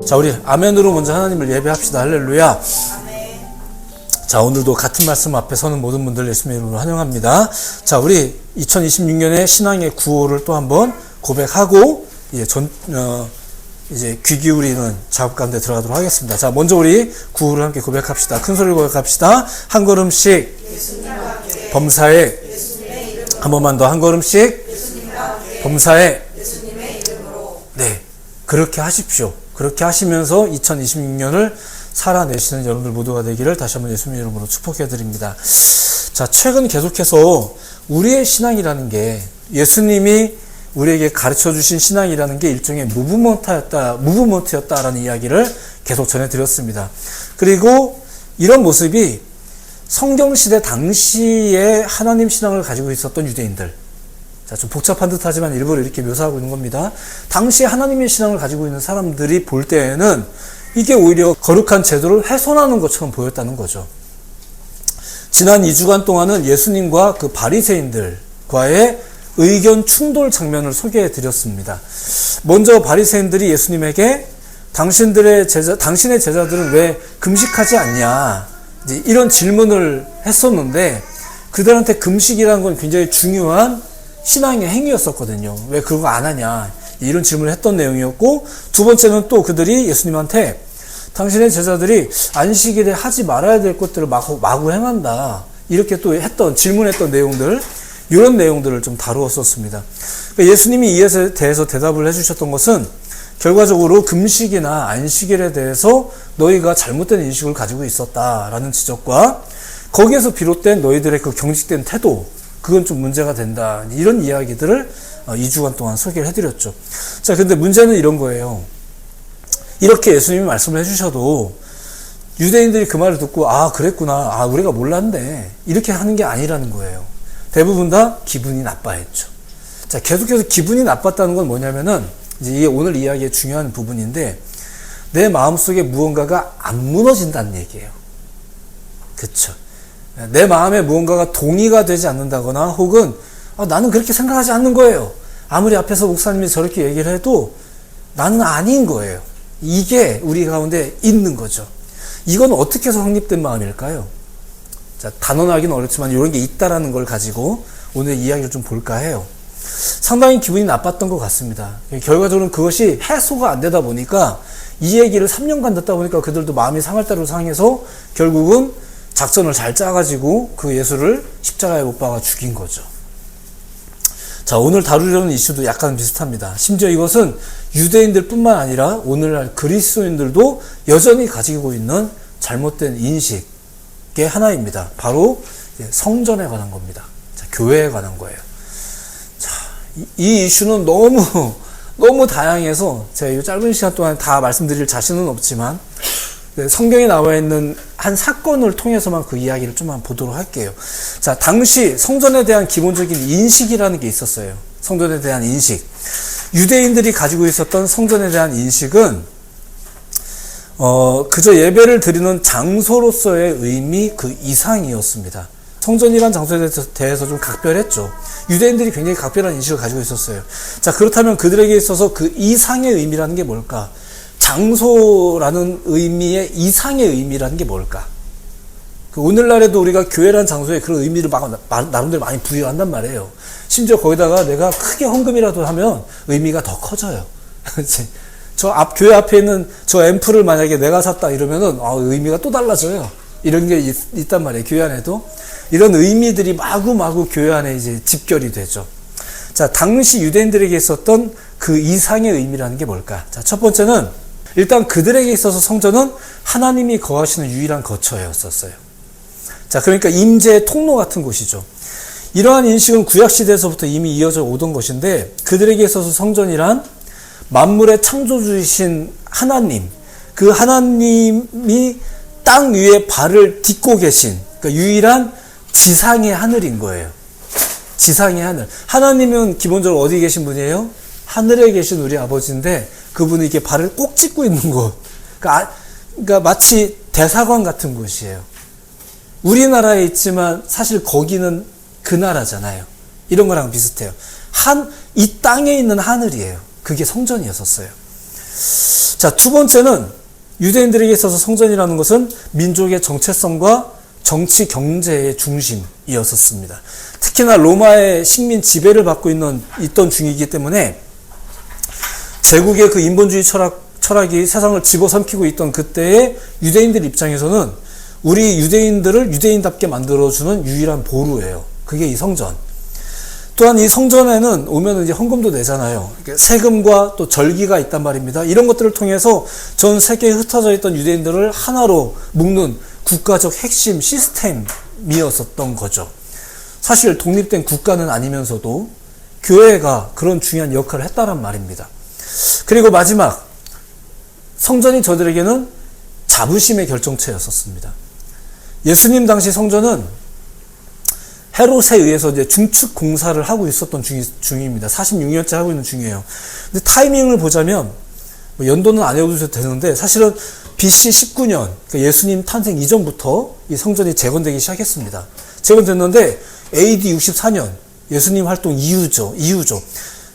자, 우리 아멘으로 먼저 하나님을 예배합시다. 할렐루야. 자, 오늘도 같은 말씀 앞에 서는 모든 분들 예수님의 이름으로 환영합니다. 자, 우리 2026년의 신앙의 구호를 또 한번 고백하고 이제 귀 기울이는 작업 가운데 들어가도록 하겠습니다. 자, 먼저 우리 구호를 함께 고백합시다. 큰 소리로 고백합시다. 한 걸음씩 범사에, 한 번만 더, 한 걸음씩 범사에. 네, 그렇게 하십시오. 그렇게 하시면서 2026년을 살아내시는 여러분들 모두가 되기를 다시 한번 예수님의 이름으로 축복해 드립니다. 자, 최근 계속해서 우리의 신앙이라는 게, 예수님이 우리에게 가르쳐 주신 신앙이라는 게 일종의 무브먼트였다라는 이야기를 계속 전해드렸습니다. 그리고 이런 모습이 성경시대 당시에 하나님 신앙을 가지고 있었던 유대인들, 자, 좀 복잡한 듯 하지만 일부러 이렇게 묘사하고 있는 겁니다. 당시에 하나님의 신앙을 가지고 있는 사람들이 볼 때에는 이게 오히려 거룩한 제도를 훼손하는 것처럼 보였다는 거죠. 지난 2주간 동안은 예수님과 그 바리새인들과의 의견 충돌 장면을 소개해 드렸습니다. 먼저 바리새인들이 예수님에게 당신의 제자들은 왜 금식하지 않냐, 이제 이런 질문을 했었는데, 그들한테 금식이라는 건 굉장히 중요한 신앙의 행위였었거든요. 왜 그런 거 안 하냐, 이런 질문을 했던 내용이었고, 두 번째는 또 그들이 예수님한테 당신의 제자들이 안식일에 하지 말아야 될 것들을 마구 행한다, 이렇게 또 질문했던 내용들, 이런 내용들을 좀 다루었었습니다. 그러니까 예수님이 이에 대해서 대답을 해주셨던 것은 결과적으로 금식이나 안식일에 대해서 너희가 잘못된 인식을 가지고 있었다라는 지적과 거기에서 비롯된 너희들의 그 경직된 태도, 그건 좀 문제가 된다, 이런 이야기들을 2주간 동안 소개를 해드렸죠. 자, 근데 문제는 이런 거예요. 이렇게 예수님이 말씀을 해주셔도 유대인들이 그 말을 듣고, 아, 그랬구나, 우리가 몰랐네, 이렇게 하는 게 아니라는 거예요. 대부분 다 기분이 나빠했죠. 자, 계속해서 기분이 나빴다는 건 뭐냐면은, 이제 이게 오늘 이야기의 중요한 부분인데, 내 마음속에 무언가가 안 무너진다는 얘기예요. 그쵸? 내 마음에 무언가가 동의가 되지 않는다거나, 혹은 나는 그렇게 생각하지 않는 거예요, 아무리 앞에서 목사님이 저렇게 얘기를 해도 나는 아닌 거예요. 이게 우리 가운데 있는 거죠. 이건 어떻게 해서 확립된 마음일까요? 자, 단언하기는 어렵지만 이런 게 있다라는 걸 가지고 오늘 이야기를 좀 볼까 해요. 상당히 기분이 나빴던 것 같습니다. 결과적으로는 그것이 해소가 안 되다 보니까, 이 얘기를 3년간 듣다 보니까 그들도 마음이 상할 대로 상해서 결국은 작전을 잘 짜가지고 그 예수를 십자가에 못 박아 죽인 거죠. 자, 오늘 다루려는 이슈도 약간 비슷합니다. 심지어 이것은 유대인들 뿐만 아니라 오늘날 그리스도인들도 여전히 가지고 있는 잘못된 인식의 하나입니다. 바로 성전에 관한 겁니다. 자, 교회에 관한 거예요. 자, 이 이슈는 너무 다양해서 제가 이 짧은 시간 동안 다 말씀드릴 자신은 없지만, 성경에 나와 있는 한 사건을 통해서만 그 이야기를 좀만 보도록 할게요. 자, 당시 성전에 대한 기본적인 인식이라는 게 있었어요. 성전에 대한 인식. 유대인들이 가지고 있었던 성전에 대한 인식은 그저 예배를 드리는 장소로서의 의미 그 이상이었습니다. 성전이란 장소에 대해서 좀 각별했죠. 유대인들이 굉장히 각별한 인식을 가지고 있었어요. 자, 그렇다면 그들에게 있어서 그 이상의 의미라는 게 뭘까? 장소라는 의미의 이상의 의미라는 게 뭘까? 오늘날에도 우리가 교회라는 장소에 그런 의미를 나름대로 많이 부여한단 말이에요. 심지어 거기다가 내가 크게 헌금이라도 하면 의미가 더 커져요. 교회 앞에 있는 저 앰프를 만약에 내가 샀다 이러면은 의미가 또 달라져요. 이런 게 있단 말이에요. 교회 안에도 이런 의미들이 마구마구 교회 안에 이제 집결이 되죠. 자, 당시 유대인들에게 있었던 그 이상의 의미라는 게 뭘까? 자, 첫 번째는 일단 그들에게 있어서 성전은 하나님이 거하시는 유일한 거처였었어요. 자, 그러니까 임재의 통로 같은 곳이죠. 이러한 인식은 구약시대에서부터 이미 이어져 오던 것인데, 그들에게 있어서 성전이란 만물의 창조주이신 하나님, 그 하나님이 땅 위에 발을 딛고 계신, 그러니까 유일한 지상의 하늘인 거예요. 지상의 하늘. 하나님은 기본적으로 어디 계신 분이에요? 하늘에 계신 우리 아버지인데, 그분이 이렇게 발을 꼭 짚고 있는 곳. 그러니까 마치 대사관 같은 곳이에요. 우리나라에 있지만 사실 거기는 그 나라잖아요. 이런 거랑 비슷해요. 이 땅에 있는 하늘이에요. 그게 성전이었었어요. 자, 두 번째는 유대인들에게 있어서 성전이라는 것은 민족의 정체성과 정치 경제의 중심이었었습니다. 특히나 로마의 식민 지배를 받고 있던 중이기 때문에 제국의 그 인본주의 철학이 세상을 집어삼키고 있던 그때의 유대인들 입장에서는 우리 유대인들을 유대인답게 만들어주는 유일한 보루예요. 그게 이 성전. 또한 이 성전에는 오면 이제 헌금도 내잖아요. 세금과 또 절기가 있단 말입니다. 이런 것들을 통해서 전 세계에 흩어져 있던 유대인들을 하나로 묶는 국가적 핵심 시스템이었었던 거죠. 사실 독립된 국가는 아니면서도 교회가 그런 중요한 역할을 했다란 말입니다. 그리고 마지막, 성전이 저들에게는 자부심의 결정체였었습니다. 예수님 당시 성전은 헤롯에 의해서 이제 중축 공사를 하고 있었던 중입니다. 46년째 하고 있는 중이에요. 근데 타이밍을 보자면, 연도는 안 외워두셔도 되는데, 사실은 BC 19년, 그러니까 예수님 탄생 이전부터 이 성전이 재건되기 시작했습니다. 재건됐는데, AD 64년, 예수님 활동 이후죠.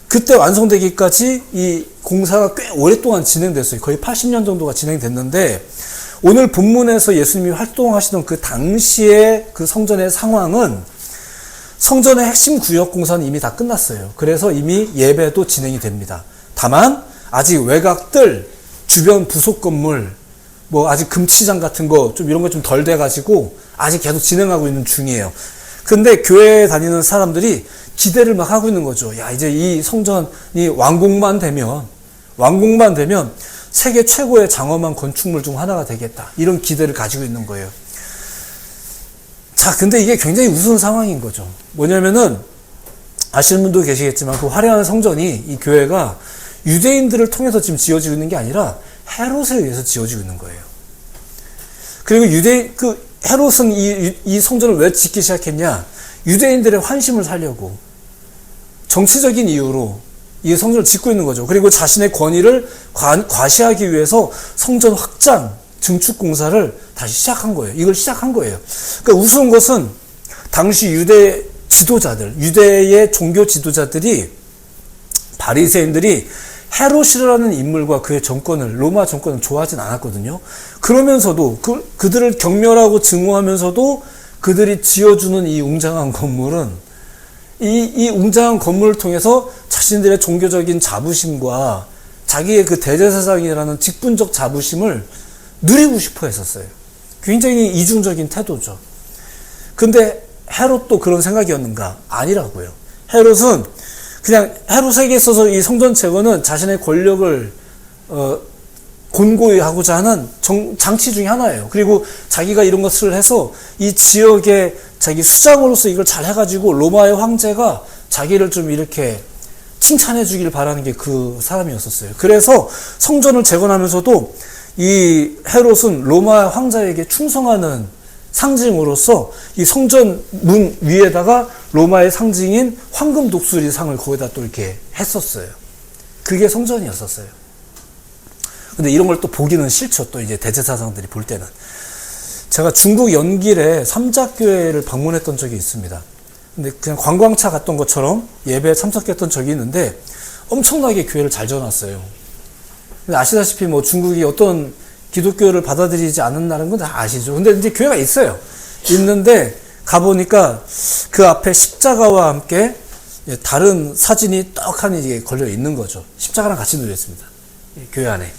그때 완성되기까지 이 공사가 꽤 오랫동안 진행됐어요. 거의 80년 정도가 진행됐는데, 오늘 본문에서 예수님이 활동하시던 그 당시의 그 성전의 상황은 성전의 핵심 구역 공사는 이미 다 끝났어요. 그래서 이미 예배도 진행이 됩니다. 다만 아직 외곽들, 주변 부속 건물, 뭐 아직 금치장 같은 거 좀 이런 거 좀 덜 돼가지고 아직 계속 진행하고 있는 중이에요. 근데 교회에 다니는 사람들이 기대를 막 하고 있는 거죠. 야, 이제 이 성전이 완공만 되면 세계 최고의 장엄한 건축물 중 하나가 되겠다. 이런 기대를 가지고 있는 거예요. 자, 근데 이게 굉장히 우스운 상황인 거죠. 뭐냐면은, 아시는 분도 계시겠지만, 그 화려한 성전이, 이 교회가 유대인들을 통해서 지금 지어지고 있는 게 아니라 헤롯에 의해서 지어지고 있는 거예요. 그리고 헤롯은 이 성전을 왜 짓기 시작했냐? 유대인들의 환심을 살려고 정치적인 이유로 이 성전을 짓고 있는 거죠. 그리고 자신의 권위를 과시하기 위해서 성전 확장, 증축 공사를 다시 시작한 거예요. 이걸 시작한 거예요. 그러니까 우스운 것은 당시 유대 지도자들, 유대의 종교 지도자들이, 바리새인들이 헤롯이라는 인물과 그의 정권을, 로마 정권을 좋아하진 않았거든요. 그러면서도 그들을 경멸하고 증오하면서도 그들이 지어주는 이 웅장한 건물은 이 웅장한 건물을 통해서 자신들의 종교적인 자부심과 자기의 그 대제사장이라는 직분적 자부심을 누리고 싶어 했었어요. 굉장히 이중적인 태도죠. 근데 헤롯도 그런 생각이었는가? 아니라고요. 헤롯은 그냥 헤롯에게 있어서 이 성전 재건은 자신의 권력을 곤고히 하고자 하는 장치 중에 하나예요. 그리고 자기가 이런 것을 해서 이 지역의 자기 수장으로서 이걸 잘 해가지고 로마의 황제가 자기를 좀 이렇게 칭찬해 주길 바라는 게 그 사람이었었어요. 그래서 성전을 재건하면서도 이 헤롯은 로마 황제에게 충성하는 상징으로서 이 성전 문 위에다가 로마의 상징인 황금 독수리 상을 거기다 또 이렇게 했었어요. 그게 성전이었었어요. 근데 이런 걸 또 보기는 싫죠. 또 이제 대제사장들이 볼 때는. 제가 중국 연길에 삼자교회를 방문했던 적이 있습니다. 근데 그냥 관광차 갔던 것처럼 예배에 참석했던 적이 있는데 엄청나게 교회를 잘 지어놨어요. 근데 아시다시피 뭐 중국이 어떤 기독교를 받아들이지 않는 나라는 건 다 아시죠. 근데 이제 교회가 있어요. 있는데 가보니까 그 앞에 십자가와 함께 다른 사진이 떡하니 걸려 있는 거죠. 십자가랑 같이 놓여 있습니다. 교회 안에.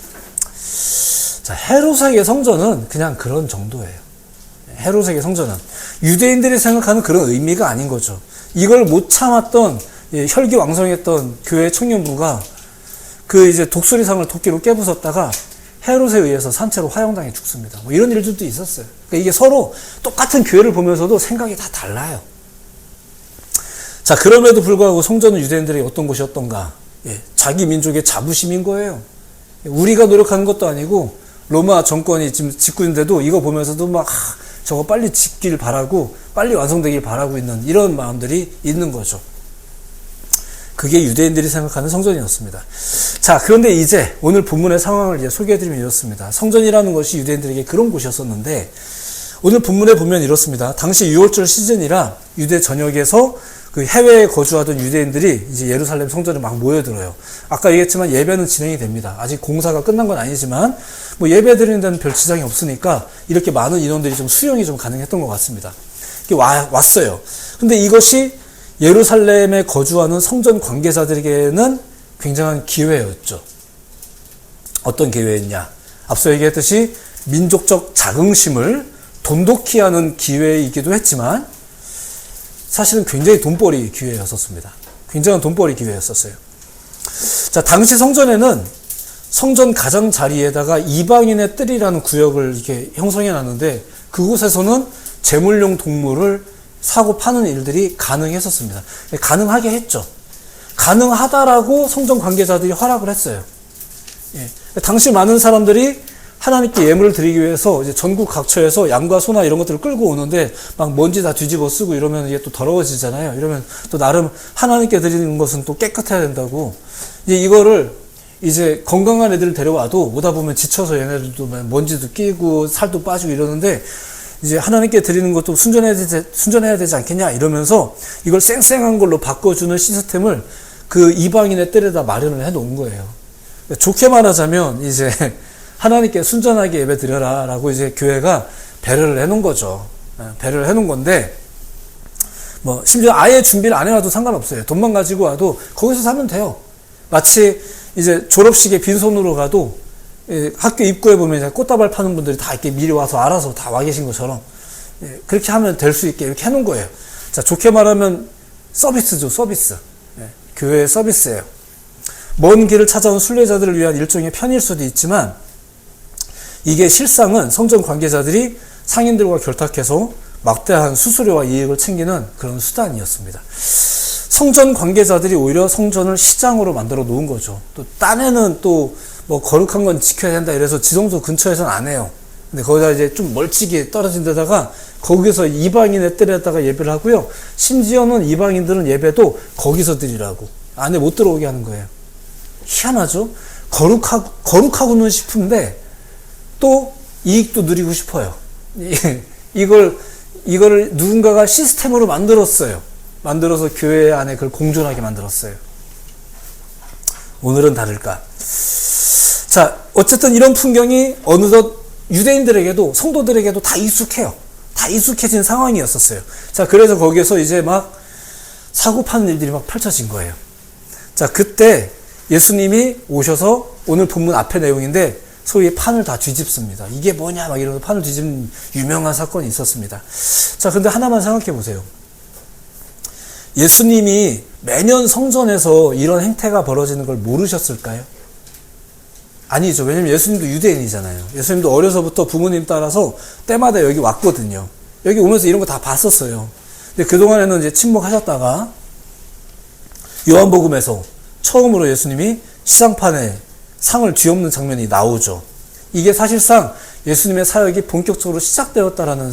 자, 헤롯의 성전은 그냥 그런 정도예요. 헤롯의 성전은 유대인들이 생각하는 그런 의미가 아닌 거죠. 이걸 못 참았던 혈기왕성했던 교회 청년부가 그 이제 독수리상을 도끼로 깨부쉈다가 헤롯에 의해서 산채로 화형당해 죽습니다. 뭐 이런 일들도 있었어요. 그러니까 이게 서로 똑같은 교회를 보면서도 생각이 다 달라요. 자, 그럼에도 불구하고 성전은 유대인들의 어떤 곳이었던가? 자기 민족의 자부심인 거예요. 우리가 노력하는 것도 아니고 로마 정권이 지금 짓고 있는데도 이거 보면서도 막 저거 빨리 짓길 바라고 빨리 완성되길 바라고 있는 이런 마음들이 있는 거죠. 그게 유대인들이 생각하는 성전이었습니다. 자, 그런데 이제 오늘 본문의 상황을 이제 소개해드리면 이렇습니다. 성전이라는 것이 유대인들에게 그런 곳이었었는데 오늘 본문에 보면 이렇습니다. 당시 6월절 시즌이라 유대 전역에서 그 해외에 거주하던 유대인들이 이제 예루살렘 성전에 막 모여들어요. 아까 얘기했지만 예배는 진행이 됩니다. 아직 공사가 끝난 건 아니지만 뭐 예배 드리는 데는 별 지장이 없으니까 이렇게 많은 인원들이 좀 수용이 좀 가능했던 것 같습니다. 왔어요. 근데 이것이 예루살렘에 거주하는 성전 관계자들에게는 굉장한 기회였죠. 어떤 기회였냐? 앞서 얘기했듯이 민족적 자긍심을 돈독히 하는 기회이기도 했지만 사실은 굉장히 돈벌이 기회였었습니다. 굉장한 돈벌이 기회였었어요. 자, 당시 성전에는 성전 가장자리에다가 이방인의 뜰이라는 구역을 이렇게 형성해 놨는데 그곳에서는 제물용 동물을 사고 파는 일들이 가능했었습니다. 가능하게 했죠. 가능하다라고 성전 관계자들이 허락을 했어요. 예. 당시 많은 사람들이 하나님께 예물을 드리기 위해서 이제 전국 각처에서 양과 소나 이런 것들을 끌고 오는데 막 먼지 다 뒤집어 쓰고 이러면 이게 또 더러워지잖아요. 이러면 또 나름 하나님께 드리는 것은 또 깨끗해야 된다고. 이제 이거를 이제 건강한 애들을 데려와도 오다 보면 지쳐서 얘네들도 먼지도 끼고 살도 빠지고 이러는데 이제 하나님께 드리는 것도 순전해야 되지 않겠냐 이러면서 이걸 쌩쌩한 걸로 바꿔주는 시스템을 그 이방인의 뜰에다 마련을 해 놓은 거예요. 좋게 말하자면 이제 하나님께 순전하게 예배 드려라 라고 이제 교회가 배려를 해 놓은 거죠. 배려를 해 놓은 건데 뭐 심지어 아예 준비를 안 해와도 상관없어요. 돈만 가지고 와도 거기서 사면 돼요. 마치 이제 졸업식에 빈손으로 가도 학교 입구에 보면 이제 꽃다발 파는 분들이 다 이렇게 미리 와서 알아서 다 와 계신 것처럼 그렇게 하면 될 수 있게 이렇게 해놓은 거예요. 자, 좋게 말하면 서비스죠, 서비스. 교회의 서비스예요. 먼 길을 찾아온 순례자들을 위한 일종의 편의일 수도 있지만 이게 실상은 성전 관계자들이 상인들과 결탁해서 막대한 수수료와 이익을 챙기는 그런 수단이었습니다. 성전 관계자들이 오히려 성전을 시장으로 만들어 놓은 거죠. 또 딴에는 또 뭐 거룩한 건 지켜야 된다 이래서 지성소 근처에서는 안 해요. 근데 거기다 이제 좀 멀찍이 떨어진 데다가 거기서 이방인의 뜰에다가 예배를 하고요. 심지어는 이방인들은 예배도 거기서 드리라고. 안에 못 들어오게 하는 거예요. 희한하죠? 거룩하고는 싶은데 또 이익도 누리고 싶어요. 이거를 누군가가 시스템으로 만들었어요. 만들어서 교회 안에 그걸 공존하게 만들었어요. 오늘은 다를까? 자, 어쨌든 이런 풍경이 어느덧 유대인들에게도 성도들에게도 다 익숙해요. 다 익숙해진 상황이었었어요. 자, 그래서 거기에서 이제 막 사고 파는 일들이 막 펼쳐진 거예요. 자, 그때 예수님이 오셔서 오늘 본문 앞의 내용인데 소위 판을 다 뒤집습니다. 이게 뭐냐 막 이러면서 판을 뒤집는 유명한 사건이 있었습니다. 자, 근데 하나만 생각해 보세요. 예수님이 매년 성전에서 이런 행태가 벌어지는 걸 모르셨을까요? 아니죠. 왜냐면 예수님도 유대인이잖아요. 예수님도 어려서부터 부모님 따라서 때마다 여기 왔거든요. 여기 오면서 이런 거 다 봤었어요. 근데 그동안에는 이제 침묵하셨다가 요한복음에서 처음으로 예수님이 시장판에 상을 뒤엎는 장면이 나오죠. 이게 사실상 예수님의 사역이 본격적으로 시작되었다라는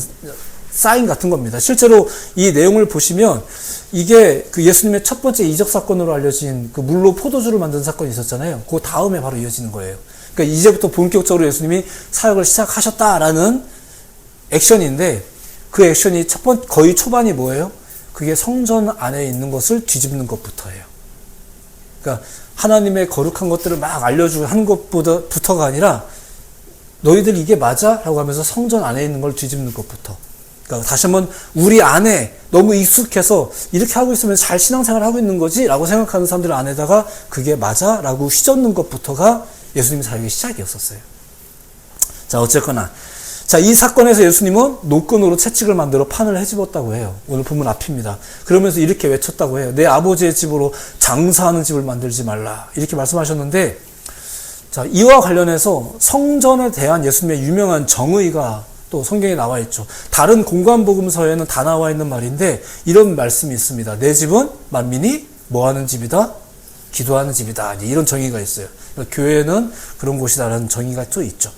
사인 같은 겁니다. 실제로 이 내용을 보시면 이게 그 예수님의 첫 번째 이적 사건으로 알려진 그 물로 포도주를 만든 사건이 있었잖아요. 그 다음에 바로 이어지는 거예요. 그러니까 이제부터 본격적으로 예수님이 사역을 시작하셨다라는 액션인데 그 액션이 거의 초반이 뭐예요? 그게 성전 안에 있는 것을 뒤집는 것부터예요. 그러니까 하나님의 거룩한 것들을 막 알려주고 하는 것부터가 아니라 너희들 이게 맞아? 라고 하면서 성전 안에 있는 걸 뒤집는 것부터. 그러니까 다시 한번 우리 안에 너무 익숙해서 이렇게 하고 있으면 잘 신앙생활을 하고 있는 거지? 라고 생각하는 사람들 안에다가 그게 맞아? 라고 휘젓는 것부터가 예수님의 사역의 시작이었었어요. 자, 어쨌거나. 자, 이 사건에서 예수님은 노끈으로 채찍을 만들어 판을 헤집었다고 해요. 오늘 본문 앞입니다. 그러면서 이렇게 외쳤다고 해요. 내 아버지의 집으로 장사하는 집을 만들지 말라. 이렇게 말씀하셨는데, 자, 이와 관련해서 성전에 대한 예수님의 유명한 정의가 또 성경에 나와 있죠. 다른 공관복음서에는 다 나와 있는 말인데 이런 말씀이 있습니다. 내 집은 만민이 뭐 하는 집이다? 기도하는 집이다. 이런 정의가 있어요. 그러니까 교회는 그런 곳이다라는 정의가 또 있죠.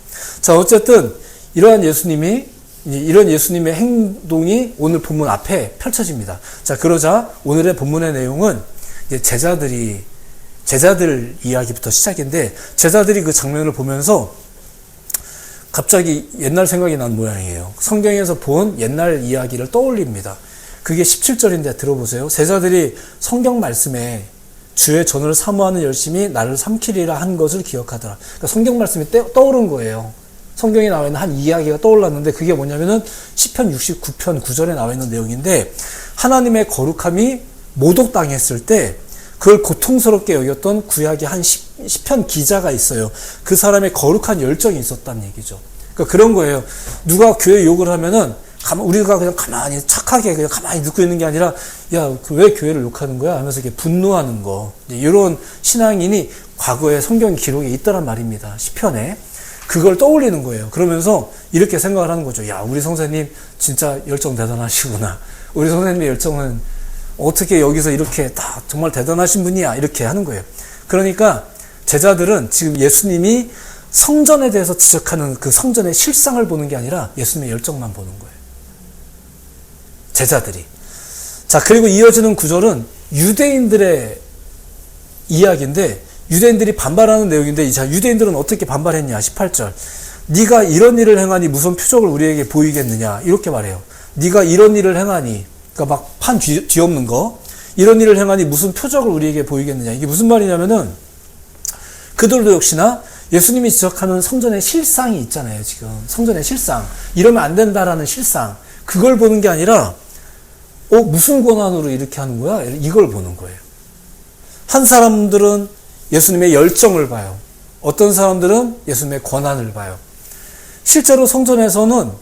자, 어쨌든 이런 예수님의 행동이 오늘 본문 앞에 펼쳐집니다. 자, 그러자 오늘의 본문의 내용은 이제 제자들 이야기부터 시작인데 제자들이 그 장면을 보면서 갑자기 옛날 생각이 난 모양이에요. 성경에서 본 옛날 이야기를 떠올립니다. 그게 17절인데 들어보세요. 제자들이 성경 말씀에 주의 전을 사모하는 열심이 나를 삼키리라 한 것을 기억하더라. 그러니까 성경 말씀이 떠오른 거예요. 성경에 나와 있는 한 이야기가 떠올랐는데 그게 뭐냐면은 시편 69편 9절에 나와 있는 내용인데 하나님의 거룩함이 모독당했을 때 그걸 고통스럽게 여겼던 구약의 한 시편 기자가 있어요. 그 사람의 거룩한 열정이 있었다는 얘기죠. 그러니까 그런 거예요. 누가 교회 욕을 하면은 우리가 그냥 가만히 착하게 그냥 가만히 듣고 있는 게 아니라 야, 왜 교회를 욕하는 거야? 하면서 이렇게 분노하는 거. 이런 신앙인이 과거에 성경 기록에 있더란 말입니다. 시편에. 그걸 떠올리는 거예요. 그러면서 이렇게 생각을 하는 거죠. 야, 우리 선생님 진짜 열정 대단하시구나. 우리 선생님의 열정은 어떻게 여기서 이렇게 다 정말 대단하신 분이야. 이렇게 하는 거예요. 그러니까 제자들은 지금 예수님이 성전에 대해서 지적하는 그 성전의 실상을 보는 게 아니라 예수님의 열정만 보는 거예요. 제자들이. 자, 그리고 이어지는 구절은 유대인들의 이야기인데 유대인들이 반발하는 내용인데 자, 유대인들은 어떻게 반발했냐? 18절. 네가 이런 일을 행하니 무슨 표적을 우리에게 보이겠느냐? 이렇게 말해요. 네가 이런 일을 행하니 그러니까 막 판 뒤엎는 거 이런 일을 행하니 무슨 표적을 우리에게 보이겠느냐? 이게 무슨 말이냐면은 그들도 역시나 예수님이 지적하는 성전의 실상이 있잖아요. 지금 성전의 실상. 이러면 안 된다라는 실상. 그걸 보는 게 아니라 무슨 권한으로 이렇게 하는 거야? 이걸 보는 거예요. 한 사람들은 예수님의 열정을 봐요. 어떤 사람들은 예수님의 권한을 봐요. 실제로 성전에서는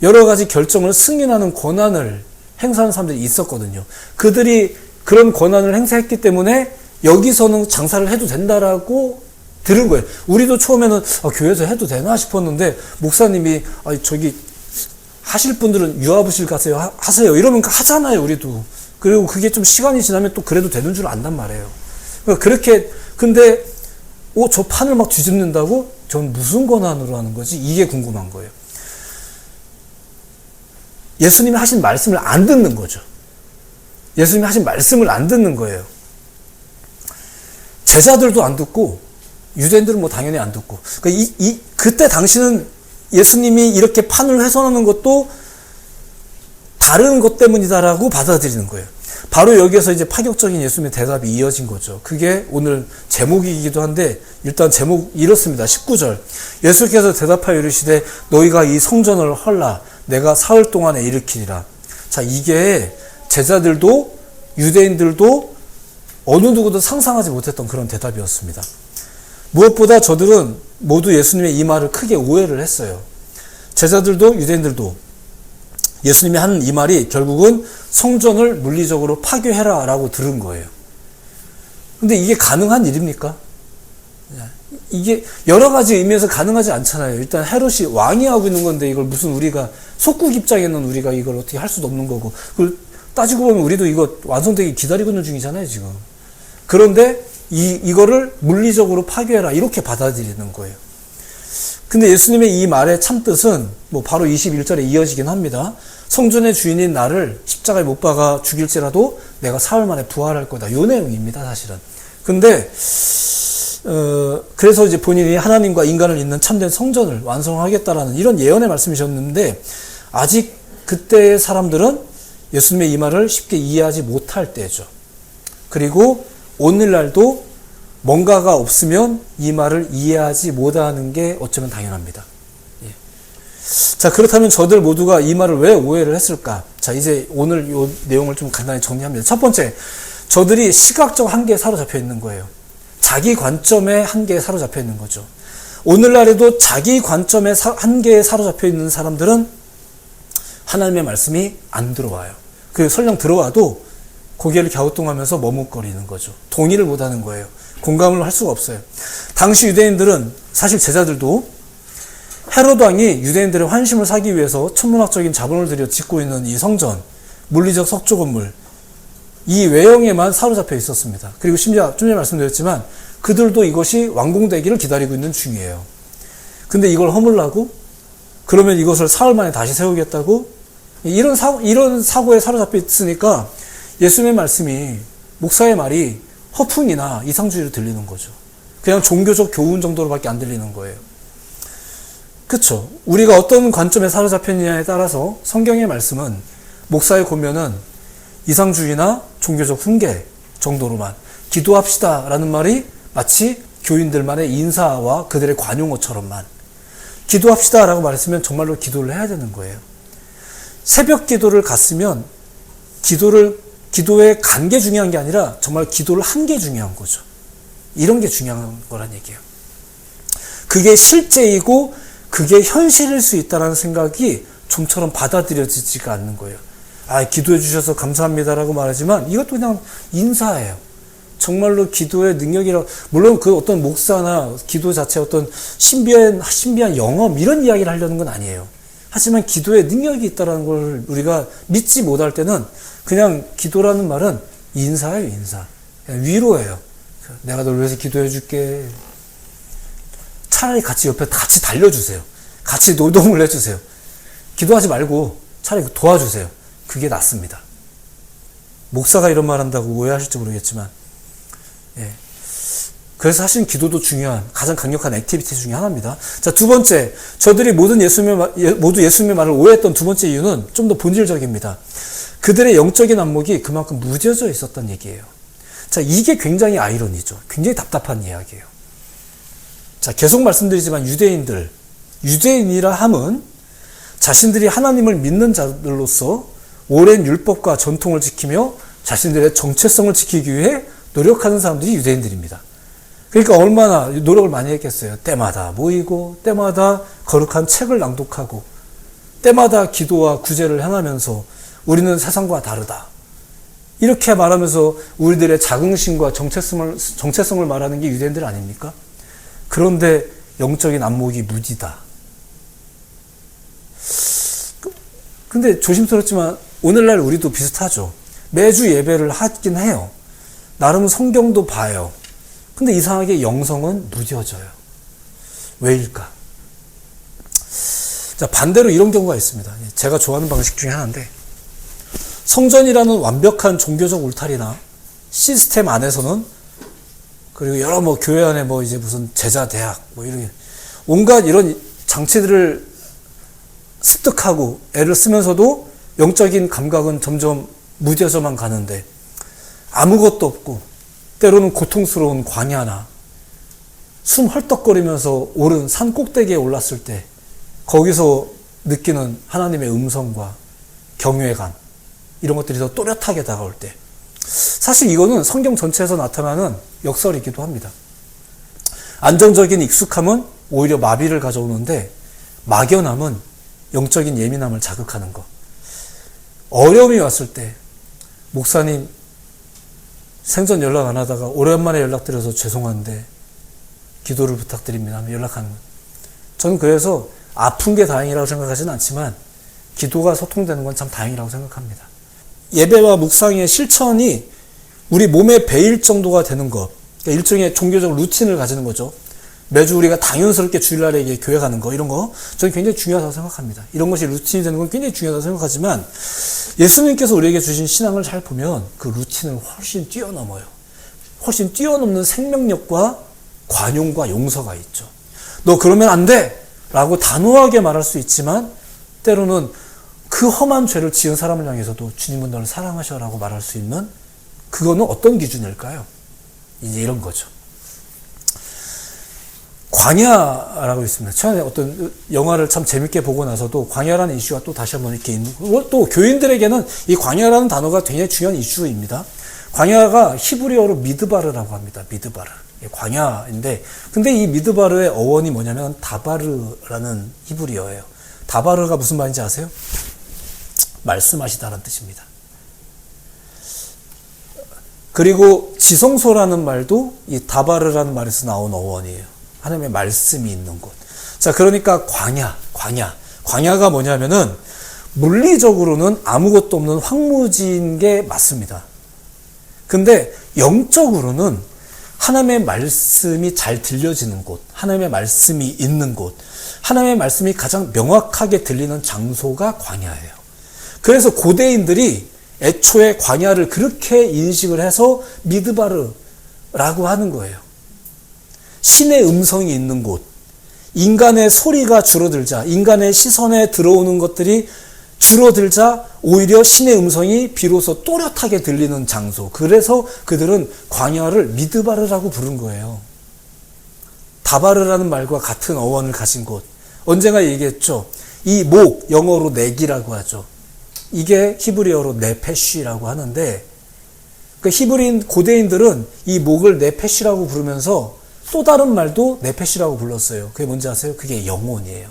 여러 가지 결정을 승인하는 권한을 행사하는 사람들이 있었거든요. 그들이 그런 권한을 행사했기 때문에 여기서는 장사를 해도 된다라고 들은 거예요. 우리도 처음에는 교회에서 해도 되나 싶었는데 목사님이 저기 하실 분들은 유아부실 가세요 하세요 이러면 하잖아요. 우리도. 그리고 그게 좀 시간이 지나면 또 그래도 되는 줄 안단 말이에요. 그러니까 그렇게 근데 저 판을 막 뒤집는다고? 전 무슨 권한으로 하는 거지? 이게 궁금한 거예요. 예수님이 하신 말씀을 안 듣는 거죠. 예수님이 하신 말씀을 안 듣는 거예요. 제자들도 안 듣고 유대인들은 뭐 당연히 안 듣고. 그러니까 그때 당시는 예수님이 이렇게 판을 훼손하는 것도 다른 것 때문이다라고 받아들이는 거예요. 바로 여기에서 이제 파격적인 예수님의 대답이 이어진 거죠. 그게 오늘 제목이기도 한데 일단 제목 이렇습니다. 19절. 예수께서 대답하여 이르시되 너희가 이 성전을 헐라 내가 사흘 동안에 일으키리라. 자, 이게 제자들도 유대인들도 어느 누구도 상상하지 못했던 그런 대답이었습니다. 무엇보다 저들은 모두 예수님의 이 말을 크게 오해를 했어요. 제자들도 유대인들도 예수님이 하는 이 말이 결국은 성전을 물리적으로 파괴해라 라고 들은 거예요. 근데 이게 가능한 일입니까? 이게 여러 가지 의미에서 가능하지 않잖아요. 일단 헤롯이 왕이 하고 있는 건데 이걸 무슨 우리가 속국 입장에는 우리가 이걸 어떻게 할 수도 없는 거고 그걸 따지고 보면 우리도 이거 완성되기 기다리고 있는 중이잖아요 지금. 그런데 이거를 물리적으로 파괴해라 이렇게 받아들이는 거예요. 근데 예수님의 이 말의 참뜻은 뭐 바로 21절에 이어지긴 합니다. 성전의 주인인 나를 십자가에 못 박아 죽일지라도 내가 사흘 만에 부활할 거다. 요 내용입니다 사실은. 근데 그래서 이제 본인이 하나님과 인간을 잇는 참된 성전을 완성하겠다라는 이런 예언의 말씀이셨는데 아직 그때의 사람들은 예수님의 이 말을 쉽게 이해하지 못할 때죠. 그리고 오늘날도 뭔가가 없으면 이 말을 이해하지 못하는 게 어쩌면 당연합니다. 예. 자, 그렇다면 저들 모두가 이 말을 왜 오해를 했을까? 자, 이제 오늘 이 내용을 좀 간단히 정리합니다. 첫 번째, 저들이 시각적 한계에 사로잡혀 있는 거예요. 자기 관점의 한계에 사로잡혀 있는 거죠. 오늘날에도 자기 관점의 한계에 사로잡혀 있는 사람들은 하나님의 말씀이 안 들어와요. 그 설령 들어와도 고개를 갸우뚱하면서 머뭇거리는 거죠. 동의를 못하는 거예요. 공감을 할 수가 없어요. 당시 유대인들은 사실 제자들도 헤롯 왕이 유대인들의 환심을 사기 위해서 천문학적인 자본을 들여 짓고 있는 이 성전, 물리적 석조 건물, 이 외형에만 사로잡혀 있었습니다. 그리고 심지어 좀 전에 말씀드렸지만 그들도 이것이 완공되기를 기다리고 있는 중이에요. 근데 이걸 허물라고? 그러면 이것을 사흘 만에 다시 세우겠다고? 이런 사고에 사로잡혀 있으니까 예수님의 말씀이, 목사의 말이 허풍이나 이상주의로 들리는 거죠. 그냥 종교적 교훈 정도로밖에 안 들리는 거예요. 그렇죠. 우리가 어떤 관점에 사로잡혔느냐에 따라서 성경의 말씀은, 목사의 고면은 이상주의나 종교적 훈계 정도로만 기도합시다라는 말이 마치 교인들만의 인사와 그들의 관용어처럼만 기도합시다라고 말했으면 정말로 기도를 해야 되는 거예요. 새벽 기도를 갔으면 기도의 간 게 중요한 게 아니라 정말 기도를 한 게 중요한 거죠. 이런 게 중요한 거란 얘기예요. 그게 실제이고 그게 현실일 수 있다는 생각이 좀처럼 받아들여지지가 않는 거예요. 기도해 주셔서 감사합니다라고 말하지만 이것도 그냥 인사예요. 정말로 기도의 능력이라고, 물론 그 어떤 목사나 기도 자체 어떤 신비한 영험 이런 이야기를 하려는 건 아니에요. 하지만 기도의 능력이 있다는 걸 우리가 믿지 못할 때는 그냥 기도라는 말은 인사예요, 인사. 그냥 위로예요. 내가 널 위해서 기도해 줄게. 차라리 옆에 같이 달려주세요. 같이 노동을 해주세요. 기도하지 말고 차라리 도와주세요. 그게 낫습니다. 목사가 이런 말 한다고 오해하실지 모르겠지만, 그래서 사실 기도도 중요한, 가장 강력한 액티비티 중에 하나입니다. 자, 두 번째, 저들이 모두 예수님의 말을 오해했던 두 번째 이유는 좀 더 본질적입니다. 그들의 영적인 안목이 그만큼 무뎌져 있었던 얘기예요. 자, 이게 굉장히 아이러니죠. 굉장히 답답한 이야기예요. 자, 계속 말씀드리지만 유대인이라 함은 자신들이 하나님을 믿는 자들로서 오랜 율법과 전통을 지키며 자신들의 정체성을 지키기 위해 노력하는 사람들이 유대인들입니다. 그러니까 얼마나 노력을 많이 했겠어요. 때마다 모이고 때마다 거룩한 책을 낭독하고 때마다 기도와 구제를 행하면서 우리는 세상과 다르다. 이렇게 말하면서 우리들의 자긍심과 정체성을 말하는 게 유대인들 아닙니까? 그런데 영적인 안목이 무디다. 근데 조심스럽지만 오늘날 우리도 비슷하죠. 매주 예배를 하긴 해요. 나름 성경도 봐요. 근데 이상하게 영성은 무뎌져요. 왜일까? 자, 반대로 이런 경우가 있습니다. 제가 좋아하는 방식 중에 하나인데, 성전이라는 완벽한 종교적 울타리나 시스템 안에서는, 그리고 여러 교회 안에 이제 무슨 제자 대학 이런 온갖 이런 장치들을 습득하고 애를 쓰면서도 영적인 감각은 점점 무뎌져만 가는데, 아무것도 없고 때로는 고통스러운 광야나 숨 헐떡거리면서 오른 산 꼭대기에 올랐을 때 거기서 느끼는 하나님의 음성과 경외감, 이런 것들이 더 또렷하게 다가올 때, 사실 이거는 성경 전체에서 나타나는 역설이기도 합니다. 안정적인 익숙함은 오히려 마비를 가져오는데, 막연함은 영적인 예민함을 자극하는 것. 어려움이 왔을 때, 목사님 생전 연락 안 하다가 오랜만에 연락드려서 죄송한데 기도를 부탁드립니다 하면 연락하는 것. 저는 그래서 아픈 게 다행이라고 생각하지는 않지만 기도가 소통되는 건 참 다행이라고 생각합니다. 예배와 묵상의 실천이 우리 몸에 배일 정도가 되는 것, 그러니까 일종의 종교적 루틴을 가지는 거죠. 매주 우리가 당연스럽게 주일날에 교회 가는 거, 이런 거 저는 굉장히 중요하다고 생각합니다. 이런 것이 루틴이 되는 건 굉장히 중요하다고 생각하지만, 예수님께서 우리에게 주신 신앙을 잘 보면 그 루틴을 훨씬 뛰어넘어요. 훨씬 뛰어넘는 생명력과 관용과 용서가 있죠. 너 그러면 안 돼! 라고 단호하게 말할 수 있지만, 때로는 그 험한 죄를 지은 사람을 향해서도 주님은 너를 사랑하셔 라고 말할 수 있는, 그거는 어떤 기준일까요? 이제 이런 거죠. 광야라고 있습니다. 최근에 어떤 영화를 참 재밌게 보고 나서도 광야라는 이슈가 또 다시 한번 이렇게 있는, 또 교인들에게는 이 광야라는 단어가 굉장히 중요한 이슈입니다. 광야가 히브리어로 미드바르라고 합니다. 미드바르. 광야인데, 근데 이 미드바르의 어원이 뭐냐면 다바르라는 히브리어예요. 다바르가 무슨 말인지 아세요? 말씀하시다라는 뜻입니다. 그리고 지성소라는 말도 이 다바르라는 말에서 나온 어원이에요. 하나님의 말씀이 있는 곳. 자, 그러니까 광야가 뭐냐면은 물리적으로는 아무것도 없는 황무지인 게 맞습니다. 근데 영적으로는 하나님의 말씀이 잘 들려지는 곳, 하나님의 말씀이 있는 곳, 하나님의 말씀이 가장 명확하게 들리는 장소가 광야예요. 그래서 고대인들이 애초에 광야를 그렇게 인식을 해서 미드바르라고 하는 거예요. 신의 음성이 있는 곳, 인간의 소리가 줄어들자, 인간의 시선에 들어오는 것들이 줄어들자 오히려 신의 음성이 비로소 또렷하게 들리는 장소. 그래서 그들은 광야를 미드바르라고 부른 거예요. 다바르라는 말과 같은 어원을 가진 곳. 언젠가 얘기했죠. 이 목, 영어로 넥이라고 하죠. 이게 히브리어로 네페쉬라고 하는데, 그 히브리인 고대인들은 이 목을 네페쉬라고 부르면서 또 다른 말도 네페쉬라고 불렀어요. 그게 뭔지 아세요? 그게 영혼이에요.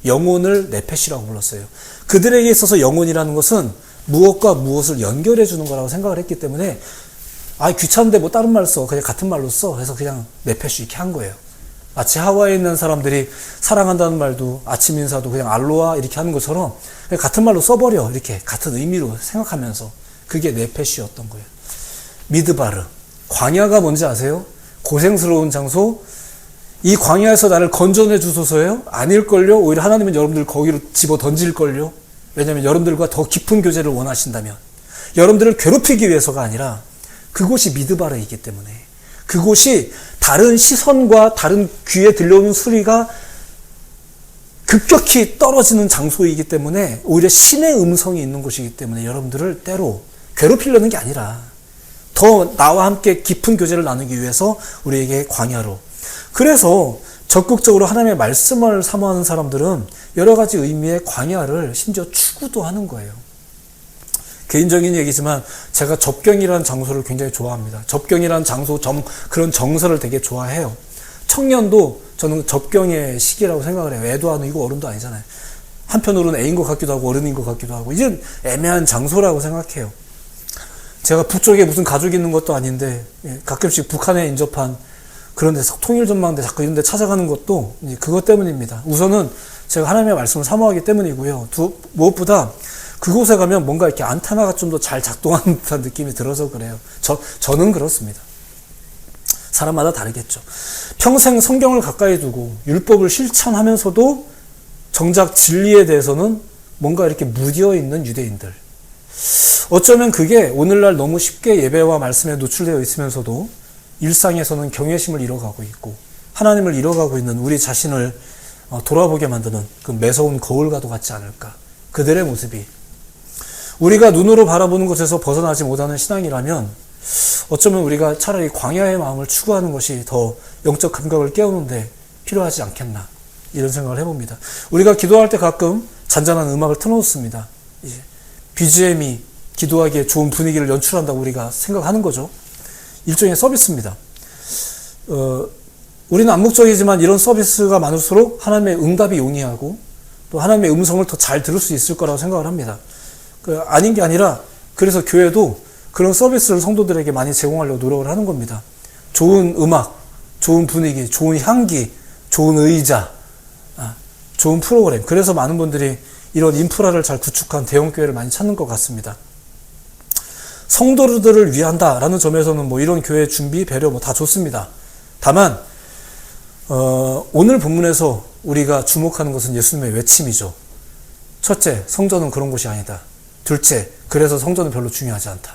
영혼을 네페쉬라고 불렀어요. 그들에게 있어서 영혼이라는 것은 무엇과 무엇을 연결해 주는 거라고 생각을 했기 때문에, 귀찮은데 뭐 다른 말 써. 그냥 같은 말로 써. 그래서 그냥 네페쉬 이렇게 한 거예요. 마치 하와이에 있는 사람들이 사랑한다는 말도 아침 인사도 그냥 알로하 이렇게 하는 것처럼 그냥 같은 말로 써버려. 이렇게 같은 의미로 생각하면서. 그게 네페쉬였던 거예요. 미드바르. 광야가 뭔지 아세요? 고생스러운 장소. 이 광야에서 나를 건져내 주소서예요? 아닐걸요? 오히려 하나님은 여러분들 거기로 집어 던질걸요? 왜냐하면 여러분들과 더 깊은 교제를 원하신다면, 여러분들을 괴롭히기 위해서가 아니라 그곳이 미드바르이기 때문에, 그곳이 다른 시선과 다른 귀에 들려오는 소리가 급격히 떨어지는 장소이기 때문에, 오히려 신의 음성이 있는 곳이기 때문에 여러분들을 때로 괴롭히려는 게 아니라 더 나와 함께 깊은 교제를 나누기 위해서 우리에게 광야로. 그래서 적극적으로 하나님의 말씀을 사모하는 사람들은 여러 가지 의미의 광야를 심지어 추구도 하는 거예요. 개인적인 얘기지만 제가 접경이라는 장소를 굉장히 좋아합니다. 접경이라는 장소, 그런 정서를 되게 좋아해요. 청년도 저는 접경의 시기라고 생각을 해요. 애도 아니고 어른도 아니잖아요. 한편으로는 애인 것 같기도 하고 어른인 것 같기도 하고, 이제 애매한 장소라고 생각해요. 제가 북쪽에 무슨 가족이 있는 것도 아닌데 가끔씩 북한에 인접한 그런 데서 통일전망대 자꾸 이런 데 찾아가는 것도 그것 때문입니다. 우선은 제가 하나님의 말씀을 사모하기 때문이고요. 무엇보다 그곳에 가면 뭔가 이렇게 안테나가 좀 더 잘 작동하는 듯한 느낌이 들어서 그래요. 저는 그렇습니다. 사람마다 다르겠죠. 평생 성경을 가까이 두고 율법을 실천하면서도 정작 진리에 대해서는 뭔가 이렇게 무디어 있는 유대인들. 어쩌면 그게 오늘날 너무 쉽게 예배와 말씀에 노출되어 있으면서도 일상에서는 경외심을 잃어가고 있고 하나님을 잃어가고 있는 우리 자신을 돌아보게 만드는 그 매서운 거울과도 같지 않을까. 그들의 모습이 우리가 눈으로 바라보는 것에서 벗어나지 못하는 신앙이라면 어쩌면 우리가 차라리 광야의 마음을 추구하는 것이 더 영적 감각을 깨우는데 필요하지 않겠나, 이런 생각을 해봅니다. 우리가 기도할 때 가끔 잔잔한 음악을 틀어놓습니다. 이제 BGM이 기도하기에 좋은 분위기를 연출한다고 우리가 생각하는 거죠. 일종의 서비스입니다. 우리는 암묵적이지만 이런 서비스가 많을수록 하나님의 응답이 용이하고 또 하나님의 음성을 더 잘 들을 수 있을 거라고 생각을 합니다. 아닌 게 아니라 그래서 교회도 그런 서비스를 성도들에게 많이 제공하려고 노력을 하는 겁니다. 좋은 음악, 좋은 분위기, 좋은 향기, 좋은 의자, 좋은 프로그램. 그래서 많은 분들이 이런 인프라를 잘 구축한 대형교회를 많이 찾는 것 같습니다. 성도들을 위한다라는 점에서는 뭐 이런 교회 준비, 배려 뭐 다 좋습니다. 다만 오늘 본문에서 우리가 주목하는 것은 예수님의 외침이죠. 첫째, 성전은 그런 곳이 아니다. 둘째, 그래서 성전은 별로 중요하지 않다.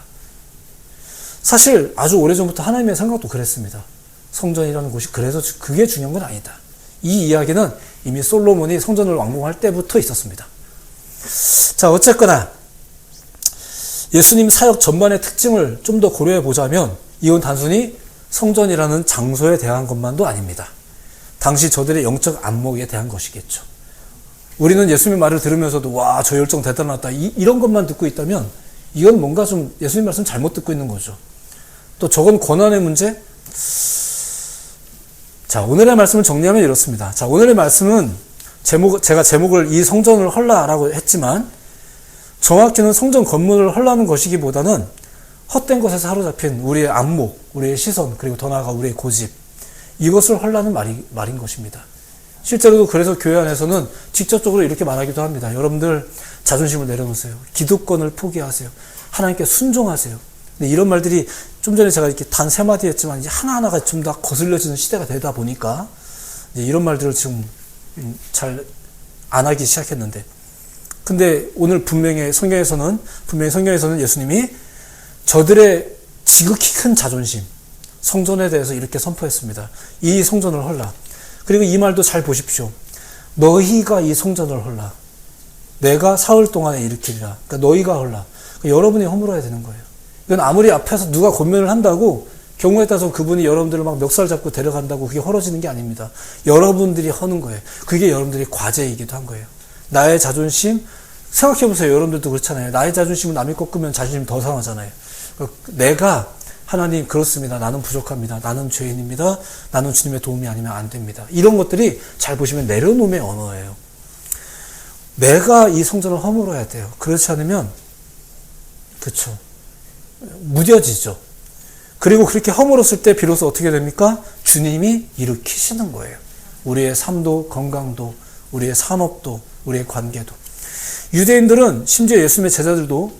사실 아주 오래전부터 하나님의 생각도 그랬습니다. 성전이라는 곳이 그래서 그게 중요한 건 아니다. 이 이야기는 이미 솔로몬이 성전을 완공할 때부터 있었습니다. 자, 어쨌거나 예수님 사역 전반의 특징을 좀 더 고려해 보자면 이건 단순히 성전이라는 장소에 대한 것만도 아닙니다. 당시 저들의 영적 안목에 대한 것이겠죠. 우리는 예수님 말을 들으면서도 와, 저 열정 대단하다 이런 것만 듣고 있다면 이건 뭔가 좀 예수님 말씀 잘못 듣고 있는 거죠. 또 저건 권한의 문제? 자, 오늘의 말씀을 정리하면 이렇습니다. 자, 오늘의 말씀은 제가 제목을 이 성전을 헐라라고 했지만 정확히는 성전 건물을 헐라는 것이기보다는 헛된 것에 사로잡힌 우리의 안목, 우리의 시선, 그리고 더 나아가 우리의 고집, 이것을 헐라는 말인 것입니다. 실제로도 그래서 교회 안에서는 직접적으로 이렇게 말하기도 합니다. 여러분들 자존심을 내려놓으세요. 기득권을 포기하세요. 하나님께 순종하세요. 근데 이런 말들이 좀 전에 제가 이렇게 단 3마디 했지만 이제 하나하나가 좀 다 거슬려지는 시대가 되다 보니까 이제 이런 말들을 지금 잘 안 하기 시작했는데, 근데 오늘 분명히 성경에서는 예수님이 저들의 지극히 큰 자존심, 성전에 대해서 이렇게 선포했습니다. 이 성전을 헐라. 그리고 이 말도 잘 보십시오. 너희가 이 성전을 헐라. 내가 사흘 동안에 일으키리라. 그러니까 너희가 헐라. 그러니까 여러분이 허물어야 되는 거예요. 이건 아무리 앞에서 누가 권면을 한다고 경우에 따라서 그분이 여러분들을 막 멱살 잡고 데려간다고 그게 헐어지는 게 아닙니다. 여러분들이 허는 거예요. 그게 여러분들의 과제이기도 한 거예요. 나의 자존심, 생각해보세요. 여러분들도 그렇잖아요. 나의 자존심은 남이 꺾으면 자존심 더 상하잖아요. 내가 하나님 그렇습니다. 나는 부족합니다. 나는 죄인입니다. 나는 주님의 도움이 아니면 안 됩니다. 이런 것들이 잘 보시면 내려놓음의 언어예요. 내가 이 성전을 허물어야 돼요. 그렇지 않으면 그렇죠. 무뎌지죠. 그리고 그렇게 허물었을 때 비로소 어떻게 됩니까? 주님이 일으키시는 거예요. 우리의 삶도, 건강도, 우리의 산업도, 우리의 관계도. 유대인들은 심지어 예수님의 제자들도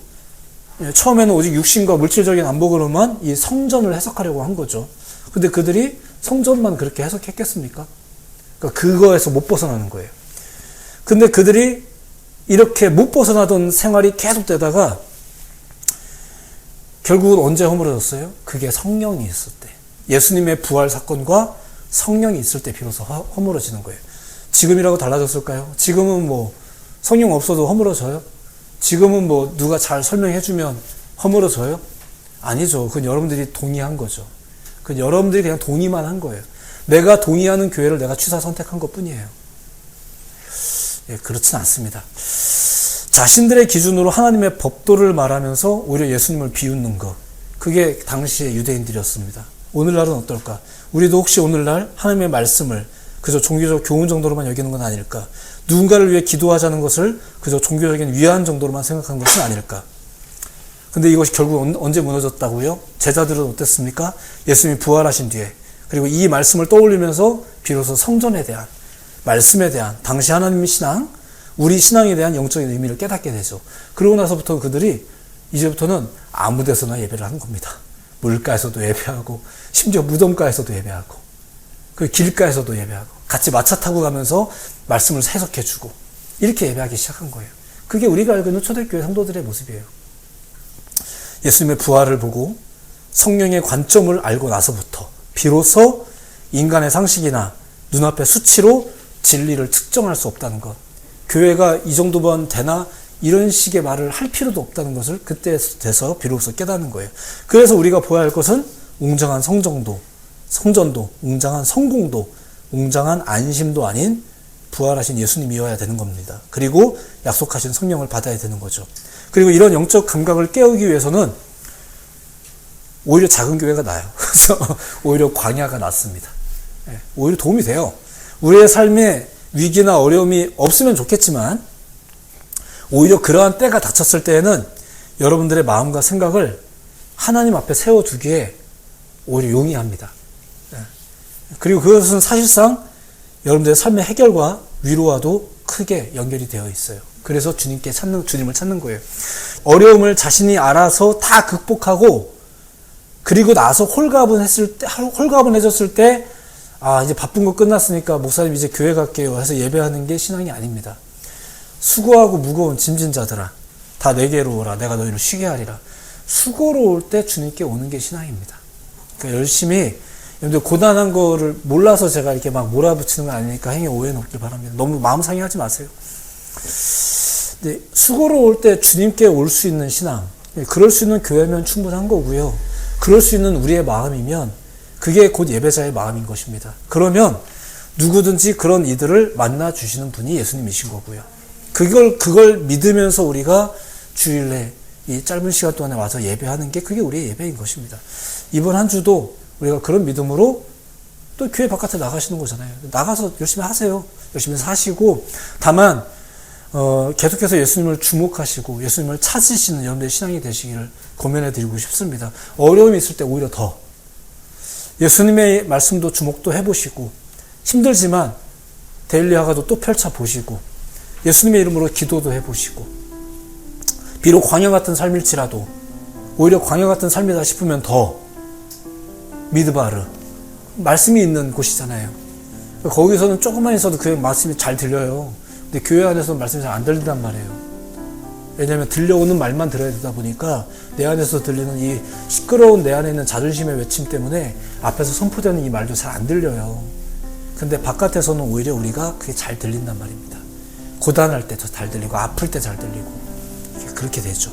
처음에는 오직 육신과 물질적인 안목으로만 이 성전을 해석하려고 한 거죠. 근데 그들이 성전만 그렇게 해석했겠습니까? 그러니까 그거에서 못 벗어나는 거예요. 근데 그들이 이렇게 못 벗어나던 생활이 계속되다가 결국은 언제 허물어졌어요? 그게 성령이 있을 때. 예수님의 부활 사건과 성령이 있을 때 비로소 허물어지는 거예요. 지금이라고 달라졌을까요? 지금은 뭐 성령 없어도 허물어져요? 지금은 뭐 누가 잘 설명해주면 허물어져요? 아니죠. 그건 여러분들이 동의한 거죠. 그건 여러분들이 그냥 동의만 한 거예요. 내가 동의하는 교회를 내가 취사 선택한 것 뿐이에요. 예, 그렇진 않습니다. 자신들의 기준으로 하나님의 법도를 말하면서 오히려 예수님을 비웃는 것. 그게 당시의 유대인들이었습니다. 오늘날은 어떨까? 우리도 혹시 오늘날 하나님의 말씀을 그저 종교적 교훈 정도로만 여기는 건 아닐까? 누군가를 위해 기도하자는 것을 그저 종교적인 위안 정도로만 생각한 것은 아닐까? 근데 이것이 결국 언제 무너졌다고요? 제자들은 어땠습니까? 예수님이 부활하신 뒤에. 그리고 이 말씀을 떠올리면서 비로소 성전에 대한, 말씀에 대한, 당시 하나님의 신앙, 우리 신앙에 대한 영적인 의미를 깨닫게 되죠. 그러고 나서부터 그들이 이제부터는 아무 데서나 예배를 하는 겁니다. 물가에서도 예배하고, 심지어 무덤가에서도 예배하고, 그 길가에서도 예배하고, 같이 마차 타고 가면서 말씀을 해석해주고, 이렇게 예배하기 시작한 거예요. 그게 우리가 알고 있는 초대교회 성도들의 모습이에요. 예수님의 부활을 보고 성령의 관점을 알고 나서부터 비로소 인간의 상식이나 눈앞의 수치로 진리를 측정할 수 없다는 것. 교회가 이 정도만 되나? 이런 식의 말을 할 필요도 없다는 것을 그때 돼서 비로소 깨닫는 거예요. 그래서 우리가 보아야 할 것은 웅장한 성전도, 웅장한 성공도, 웅장한 안심도 아닌 부활하신 예수님이어야 되는 겁니다. 그리고 약속하신 성령을 받아야 되는 거죠. 그리고 이런 영적 감각을 깨우기 위해서는 오히려 작은 교회가 나아요. 그래서 오히려 광야가 낫습니다. 오히려 도움이 돼요. 우리의 삶에 위기나 어려움이 없으면 좋겠지만 오히려 그러한 때가 닥쳤을 때에는 여러분들의 마음과 생각을 하나님 앞에 세워두기에 오히려 용이합니다. 그리고 그것은 사실상 여러분들의 삶의 해결과 위로와도 크게 연결이 되어 있어요. 그래서 주님을 찾는 거예요. 어려움을 자신이 알아서 다 극복하고 그리고 나서 홀가분해졌을 때 이제 바쁜 거 끝났으니까 목사님 이제 교회 갈게요 해서 예배하는 게 신앙이 아닙니다. 수고하고 무거운 짐진 자들아 다 내게로 오라 내가 너희를 쉬게 하리라. 수고로울 때 주님께 오는 게 신앙입니다. 그러니까 열심히 여러분들 고단한 거를 몰라서 제가 이렇게 막 몰아붙이는 거 아니니까 행위 오해는 없길 바랍니다. 너무 마음 상해하지 마세요. 근데 수고로울 때 주님께 올 수 있는 신앙, 그럴 수 있는 교회면 충분한 거고요. 그럴 수 있는 우리의 마음이면 그게 곧 예배자의 마음인 것입니다. 그러면 누구든지 그런 이들을 만나 주시는 분이 예수님이신 거고요. 그걸 믿으면서 우리가 주일에 이 짧은 시간 동안에 와서 예배하는 게 그게 우리의 예배인 것입니다. 이번 한 주도 우리가 그런 믿음으로 또 교회 바깥에 나가시는 거잖아요. 나가서 열심히 하세요. 열심히 사시고 다만 계속해서 예수님을 주목하시고 예수님을 찾으시는 여러분들의 신앙이 되시기를 권면해 드리고 싶습니다. 어려움이 있을 때 오히려 더 예수님의 말씀도 주목도 해보시고 힘들지만 데일리 하가도 또 펼쳐보시고 예수님의 이름으로 기도도 해보시고 비록 광야 같은 삶일지라도 오히려 광야 같은 삶이다 싶으면 더 미드바르 말씀이 있는 곳이잖아요. 거기서는 조금만 있어도 그 말씀이 잘 들려요. 근데 교회 안에서는 말씀이 잘 안 들린단 말이에요. 왜냐하면 들려오는 말만 들어야 되다 보니까 내 안에서 들리는 이 시끄러운 내 안에 있는 자존심의 외침 때문에 앞에서 선포되는 이 말도 잘 안 들려요. 근데 바깥에서는 오히려 우리가 그게 잘 들린단 말입니다. 고단할 때 더 잘 들리고 아플 때 잘 들리고 그렇게 되죠.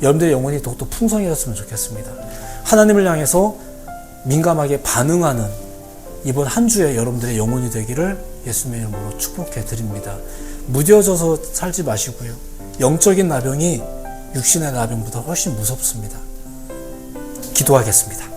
여러분들의 영혼이 더욱더 풍성해졌으면 좋겠습니다. 하나님을 향해서 민감하게 반응하는 이번 한 주에 여러분들의 영혼이 되기를 예수님의 이름으로 축복해 드립니다. 무뎌져서 살지 마시고요. 영적인 나병이 육신의 나병보다 훨씬 무섭습니다. 기도하겠습니다.